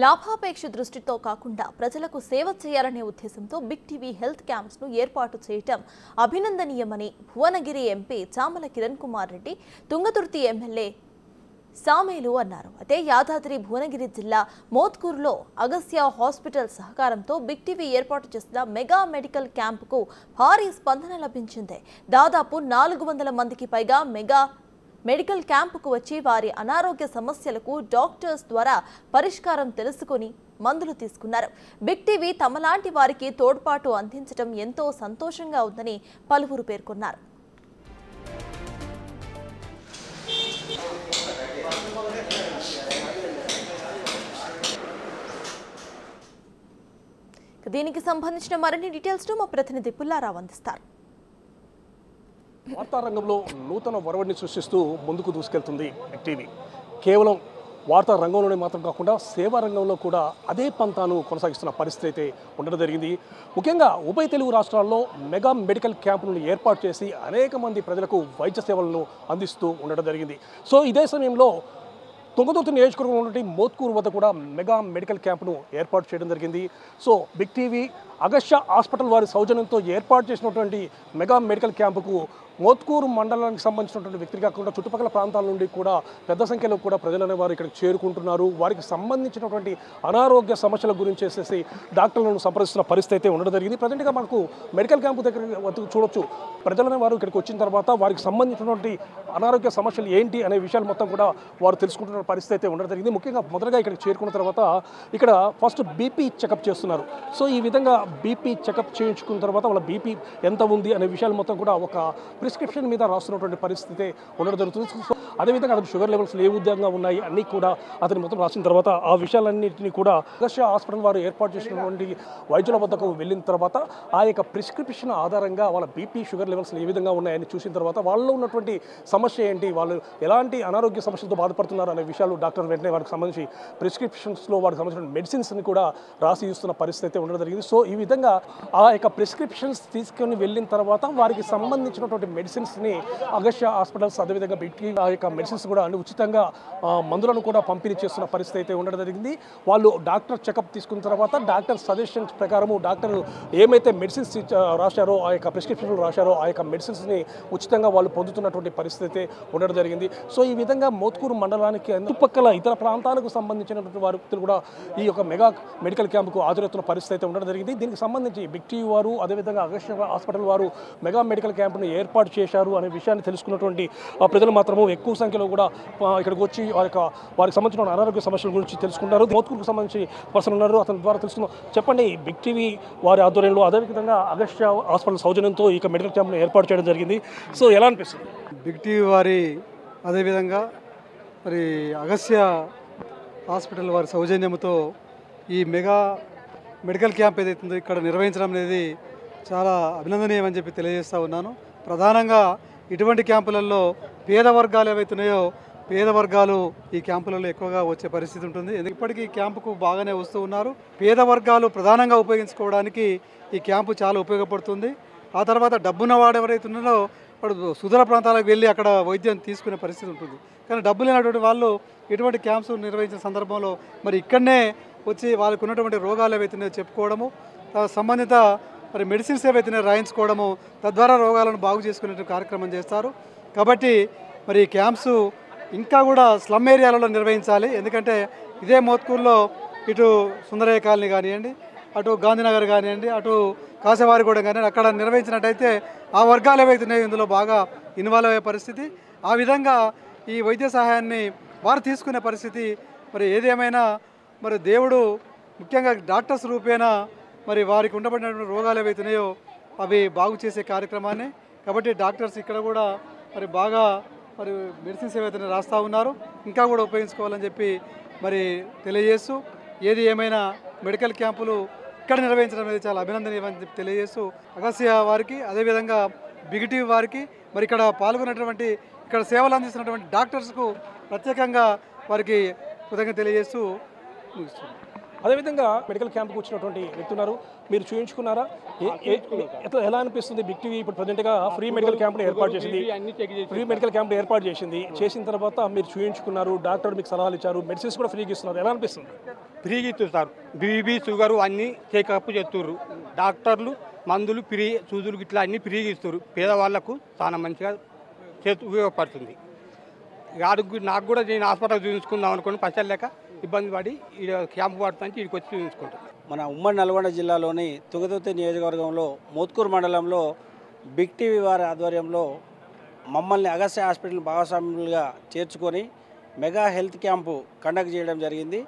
లాభాపేక్ష దృష్టితో కాకుండా ప్రజలకు సేవ చేయాలనే ఉద్దేశంతో బిగ్ టీవీ హెల్త్ క్యాంప్స్ ను ఏర్పాటు చేయటం అభినందనీయమని భువనగిరి ఎంపీ చామల కిరణ్ కుమార్ రెడ్డి, తుంగతుర్తి ఎమ్మెల్యే సామేలు అన్నారు. అయితే యాదాద్రి భువనగిరి జిల్లా మోత్కూరులో అగస్య హాస్పిటల్ సహకారంతో బిగ్ టీవీ ఏర్పాటు చేసిన మెగా మెడికల్ క్యాంపుకు భారీ స్పందన లభించింది. దాదాపు 400 మందికి పైగా మెగా మెడికల్ క్యాంపుకు వచ్చి వారి అనారోగ్య సమస్యలకు డాక్టర్స్ ద్వారా పరిష్కారం తెలుసుకుని మందులు తీసుకున్నారు. బిగ్ టీవీ తమలాంటి వారికి తోడ్పాటు అందించడం ఎంతో సంతోషంగా ఉందని పలువురు పేర్కొన్నారు. దీనికి సంబంధించిన మరిన్ని డీటెయిల్స్ మా ప్రతినిధి పుల్లారావు అందిస్తారు. వార్తా రంగంలో నూతన వరవడిని సృష్టిస్తూ ముందుకు దూసుకెళ్తుంది బిగ్ టీవీ. కేవలం వార్తా రంగంలోనే మాత్రం కాకుండా సేవా రంగంలో కూడా అదే పంతాను కొనసాగిస్తున్న పరిస్థితి అయితే ఉండడం జరిగింది. ముఖ్యంగా ఉభయ తెలుగు రాష్ట్రాల్లో మెగా మెడికల్ క్యాంపులను ఏర్పాటు చేసి అనేక మంది ప్రజలకు వైద్య సేవలను అందిస్తూ ఉండడం జరిగింది. సో ఇదే సమయంలో తుంగతుర్తి నియోజకవర్గంలో ఉన్నటువంటి మోత్కూరు వద్ద కూడా మెగా మెడికల్ క్యాంపును ఏర్పాటు చేయడం జరిగింది. So big TV Agasya hospital వారి సౌజన్యంతో ఏర్పాటు చేసినటువంటి మెగా మెడికల్ క్యాంపుకు మోత్కూరు మండలానికి సంబంధించినటువంటి వ్యక్తులు కాకుండా చుట్టుపక్కల ప్రాంతాల నుండి కూడా పెద్ద సంఖ్యలో కూడా ప్రజలు అనేవారు ఇక్కడికి చేరుకుంటున్నారు. వారికి సంబంధించినటువంటి అనారోగ్య సమస్యల గురించి వేసేసి డాక్టర్లను సంప్రదిస్తున్న పరిస్థితి అయితే ఉండడం జరిగింది. ప్రజెంట్గా మనకు మెడికల్ క్యాంపు దగ్గర చూడొచ్చు. ప్రజలు అనేవారు ఇక్కడికి వచ్చిన తర్వాత వారికి సంబంధించినటువంటి అనారోగ్య సమస్యలు ఏంటి అనే విషయాలు మొత్తం కూడా వారు తెలుసుకుంటున్న పరిస్థితి అయితే ఉండడం జరిగింది. ముఖ్యంగా మొదటగా ఇక్కడికి చేరుకున్న తర్వాత ఇక్కడ ఫస్ట్ బీపీ చెకప్ చేస్తున్నారు. సో ఈ విధంగా బీపీ చెకప్ చేయించుకున్న తర్వాత వాళ్ళ బీపీ ఎంత ఉంది అనే విషయాలు మొత్తం కూడా ఒక ప్రిస్క్రిప్షన్ మీద రాస్తున్నటువంటి పరిస్థితి ఉండడం జరుగుతుంది. సో అదేవిధంగా అతని షుగర్ లెవెల్స్ ఏ విధంగా ఉన్నాయి అన్నీ కూడా అతని మొత్తం రాసిన తర్వాత ఆ విషయాలన్నింటినీ కూడా అగస్య హాస్పిటల్ వారు ఏర్పాటు చేసినటువంటి వైద్యుల వద్దకు వెళ్ళిన తర్వాత ఆ యొక్క ప్రిస్క్రిప్షన్ ఆధారంగా వాళ్ళ బీపీ షుగర్ లెవెల్స్ ఏ విధంగా ఉన్నాయని చూసిన తర్వాత వాళ్ళలో ఉన్నటువంటి సమస్య ఏంటి, వాళ్ళు ఎలాంటి అనారోగ్య సమస్యలతో బాధపడుతున్నారు అనే విషయాలు డాక్టర్ వెంటనే వారికి సంబంధించి ప్రిస్క్రిప్షన్స్లో వారికి సంబంధించిన మెడిసిన్స్ని కూడా రాసి ఇస్తున్న పరిస్థితి అయితే ఉండడం జరిగింది. సో ఈ విధంగా ఆ యొక్క ప్రిస్క్రిప్షన్స్ తీసుకొని వెళ్ళిన తర్వాత వారికి సంబంధించినటువంటి మెడిసిన్స్ని అగస్య హాస్పిటల్స్ అదేవిధంగా పెట్టి ఆ యొక్క మెడిసిన్స్ కూడా అన్ని ఉచితంగా మందులను కూడా పంపిణీ చేస్తున్న పరిస్థితి అయితే ఉండడం జరిగింది. వాళ్ళు డాక్టర్ చెకప్ తీసుకున్న తర్వాత డాక్టర్ సజెషన్స్ ప్రకారము డాక్టర్ ఏమైతే మెడిసిన్స్ రాశారో ఆ యొక్క ప్రిస్క్రిప్షన్లు రాశారో ఆ యొక్క మెడిసిన్స్ని ఉచితంగా వాళ్ళు పొందుతున్నటువంటి పరిస్థితి అయితే ఉండడం జరిగింది. సో ఈ విధంగా మోత్కూరు మండలానికి చుట్టుపక్కల ఇతర ప్రాంతాలకు సంబంధించినటువంటి వ్యక్తులు కూడా ఈ యొక్క మెగా మెడికల్ క్యాంపుకు హాజరవుతున్న పరిస్థితి అయితే ఉండడం జరిగింది. దీనికి సంబంధించి బిగ్ టీవీ వారు అదేవిధంగా అగస్య హాస్పిటల్ వారు మెగా మెడికల్ క్యాంపును ఏర్పాటు చేశారు అనే విషయాన్ని తెలుసుకున్నటువంటి ప్రజలు మాత్రము ఎక్కువ సంఖ్యలో కూడా ఇక్కడికి వచ్చి వారికి సంబంధించిన అనారోగ్య సమస్యల గురించి తెలుసుకుంటారు. మోత్కూరుకు సంబంధించి పర్సన్ ఉన్నారు, అతని ద్వారా తెలుసుకుందాం. చెప్పండి, బిగ్ టీవీ వారి ఆధ్వర్యంలో అదేవిధంగా అగస్య హాస్పిటల్ సౌజన్యంతో ఈ మెడికల్ క్యాంప్ను ఏర్పాటు చేయడం జరిగింది. సో ఎలా అనిపిస్తుంది? బిగ్ టీవీ వారి అదేవిధంగా మరి అగస్య హాస్పిటల్ వారి సౌజన్యంతో ఈ మెగా మెడికల్ క్యాంప్ ఏదైతుందో ఇక్కడ నిర్వహించడం అనేది చాలా అభినందనీయమని చెప్పి తెలియజేస్తూ ఉన్నాను. ప్రధానంగా ఇటువంటి క్యాంపులలో పేద వర్గాలు ఏవైతున్నాయో పేద వర్గాలు ఈ క్యాంపులలో ఎక్కువగా వచ్చే పరిస్థితి ఉంటుంది. ఇప్పటికీ క్యాంపుకు బాగానే వస్తూ ఉన్నారు. పేద వర్గాలు ప్రధానంగా ఉపయోగించుకోవడానికి ఈ క్యాంపు చాలా ఉపయోగపడుతుంది. ఆ తర్వాత డబ్బున్న వాడు ఎవరైతే ఉన్నారో వాడు సుదూర ప్రాంతాలకు వెళ్ళి అక్కడ వైద్యం తీసుకునే పరిస్థితి ఉంటుంది. కానీ డబ్బు లేనటువంటి వాళ్ళు ఇటువంటి క్యాంప్స్ నిర్వహించిన సందర్భంలో మరి ఇక్కడనే వచ్చి వాళ్ళకు ఉన్నటువంటి రోగాలు ఏవైతున్నాయో చెప్పుకోవడము, సంబంధిత మరి మెడిసిన్స్ ఏవైతే రాయించుకోవడము, తద్వారా రోగాలను బాగు చేసుకునే కార్యక్రమం చేస్తారు. కాబట్టి మరి ఈ క్యాంప్స్ ఇంకా కూడా స్లమ్ ఏరియాలలో నిర్వహించాలి. ఎందుకంటే ఇదే మోత్కూరులో ఇటు సుందరయ్య కాలనీ కానివ్వండి, అటు గాంధీనగర్ కానివ్వండి, అటు కాసేవారిగూడ కానివ్వండి, అక్కడ నిర్వహించినట్టయితే ఆ వర్గాలు ఏవైతున్నాయో ఇందులో బాగా ఇన్వాల్వ్ అయ్యే పరిస్థితి, ఆ విధంగా ఈ వైద్య సహాయాన్ని వారు తీసుకునే పరిస్థితి. మరి ఏదేమైనా మరి దేవుడు ముఖ్యంగా డాక్టర్స్ రూపేణా మరి వారికి ఉండబడినటువంటి రోగాలు ఏవైతున్నాయో అవి బాగు చేసే కార్యక్రమాన్ని, కాబట్టి డాక్టర్స్ ఇక్కడ కూడా మరి బాగా మరి మెడిసిన్స్ ఏవైతే రాస్తూ ఉన్నారు ఇంకా కూడా ఉపయోగించుకోవాలని చెప్పి మరి తెలియజేస్తూ, ఏది ఏమైనా మెడికల్ క్యాంపులు ఇక్కడ నిర్వహించడం అనేది చాలా అభినందనీయమని చెప్పి తెలియజేస్తూ అగస్య వారికి అదేవిధంగా బిగ్ టీవీ వారికి మరి ఇక్కడ పాల్గొన్నటువంటి ఇక్కడ సేవలు అందిస్తున్నటువంటి డాక్టర్స్కు ప్రత్యేకంగా వారికి కృతజ్ఞత తెలియజేస్తూ ముగిస్తున్నాం. అదేవిధంగా మెడికల్ క్యాంప్కి వచ్చినటువంటి వ్యక్తి ఉన్నారు, మీరు చూయించుకున్నారా? ఎలా అనిపిస్తుంది? బిగ్ టీవీ ఇప్పుడు ప్రజెంట్గా ఫ్రీ మెడికల్ క్యాంప్ని ఏర్పాటు చేసింది, చేసిన తర్వాత మీరు చూయించుకున్నారు, డాక్టర్ మీకు సలహాలు ఇచ్చారు, మెడిసిన్స్ కూడా ఫ్రీగా ఇస్తున్నారు, ఎలా అనిపిస్తుంది? ఫ్రీగా ఇస్తారు సార్. బీపీ షుగరు అన్నీ చెకప్ చేస్తుర్రు. డాక్టర్లు మందులు ఫ్రీ, సూదులు ఇట్లా అన్నీ ఫ్రీగా ఇస్తారు. పేదవాళ్లకు చాలా మంచిగా ఉపయోగపడుతుంది. నాకు కూడా నేను హాస్పిటల్ చూపించుకుందాం అనుకుని పైసలు లేక ఇబ్బంది పడి ఈ క్యాంపు పడుతుంటే ఇక్కడికి వచ్చి చూపించుకుంటాను. మన ఉమ్మడి నల్గొండ జిల్లాలోని తుంగతుర్తి నియోజకవర్గంలో మోత్కూరు మండలంలో బిగ్ టీవీ వారి ఆధ్వర్యంలో మమ్మల్ని అగస్త్య హాస్పిటల్ భాగస్వాములుగా చేర్చుకొని మెగా హెల్త్ క్యాంపు కండక్ట్ చేయడం జరిగింది.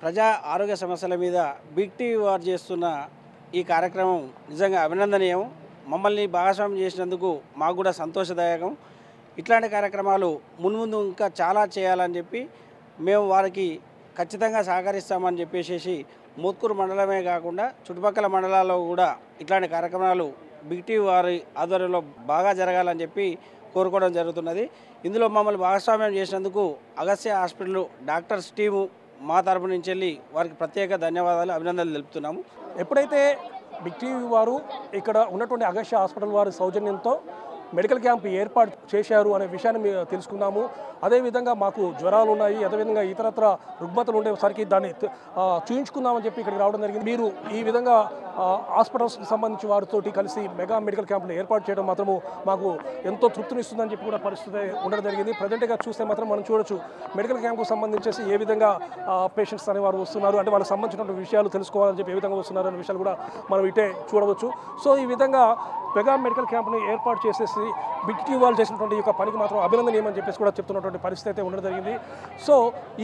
ప్రజా ఆరోగ్య సమస్యల మీద బిగ్ టీవీ వారు చేస్తున్న ఈ కార్యక్రమం నిజంగా అభినందనీయం. మమ్మల్ని భాగస్వామ్యం చేసినందుకు మాకు కూడా సంతోషదాయకం. ఇట్లాంటి కార్యక్రమాలు మున్ముందు ఇంకా చాలా చేయాలని చెప్పి మేము వారికి ఖచ్చితంగా సహకరిస్తామని చెప్పేసి మోత్కూరు మండలమే కాకుండా చుట్టుపక్కల మండలాల్లో కూడా ఇట్లాంటి కార్యక్రమాలు బిగ్ టీవీ వారి ఆధ్వర్యంలో బాగా జరగాలని చెప్పి కోరుకోవడం జరుగుతున్నది. ఇందులో మమ్మల్ని భాగస్వామ్యం చేసినందుకు అగస్త్య హాస్పిటల్ డాక్టర్స్ టీము మా తరపు నుంచి వెళ్ళి వారికి ప్రత్యేక ధన్యవాదాలు, అభినందనలు తెలుపుతున్నాము. ఎప్పుడైతే బిగ్ టీవీ వారు ఇక్కడ ఉన్నటువంటి అగస్త్య హాస్పిటల్ వారి సౌజన్యంతో మెడికల్ క్యాంప్ ఏర్పాటు చేశారు అనే విషయాన్ని మేము తెలుసుకున్నాము. అదేవిధంగా మాకు జ్వరాలు ఉన్నాయి, అదేవిధంగా ఇతరత్ర రుగ్మతలు ఉండేసరికి దాన్ని చూయించుకుందామని చెప్పి ఇక్కడికి రావడం జరిగింది. మీరు ఈ విధంగా హాస్పిటల్స్కి సంబంధించి వారితో కలిసి మెగా మెడికల్ క్యాంప్ను ఏర్పాటు చేయడం మాత్రము మాకు ఎంతో తృప్తినిస్తుందని చెప్పి కూడా పరిస్థితి ఉండడం జరిగింది. ప్రజెంట్గా చూస్తే మాత్రం మనం చూడొచ్చు మెడికల్ క్యాంప్కు సంబంధించేసి ఏ విధంగా పేషెంట్స్ అనేవారు వస్తున్నారు, అంటే వాళ్ళకి సంబంధించిన విషయాలు తెలుసుకోవాలని చెప్పి ఏ విధంగా వస్తున్నారు అనే విషయాలు కూడా మనం ఇటే చూడవచ్చు. సో ఈ విధంగా మెగా మెడికల్ క్యాంప్ని ఏర్పాటు చేసేసి బిగ్ టీవీ వాళ్ళు చేసినటువంటి ఈ పనికి మాత్రం అభినందనీయమని చెప్పేసి కూడా చెప్తున్నటువంటి పరిస్థితి అయితే ఉండడం జరిగింది. సో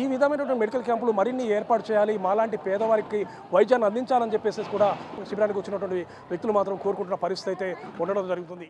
ఈ విధమైనటువంటి మెడికల్ క్యాంపులు మరిన్ని ఏర్పాటు చేయాలి, మాలాంటి పేదవారికి వైద్యాన్ని అందించాలని చెప్పేసి కూడా శిబిరానికి వచ్చినటువంటి వ్యక్తులు మాత్రం కోరుకుంటున్న పరిస్థితి అయితే ఉండడం జరుగుతుంది.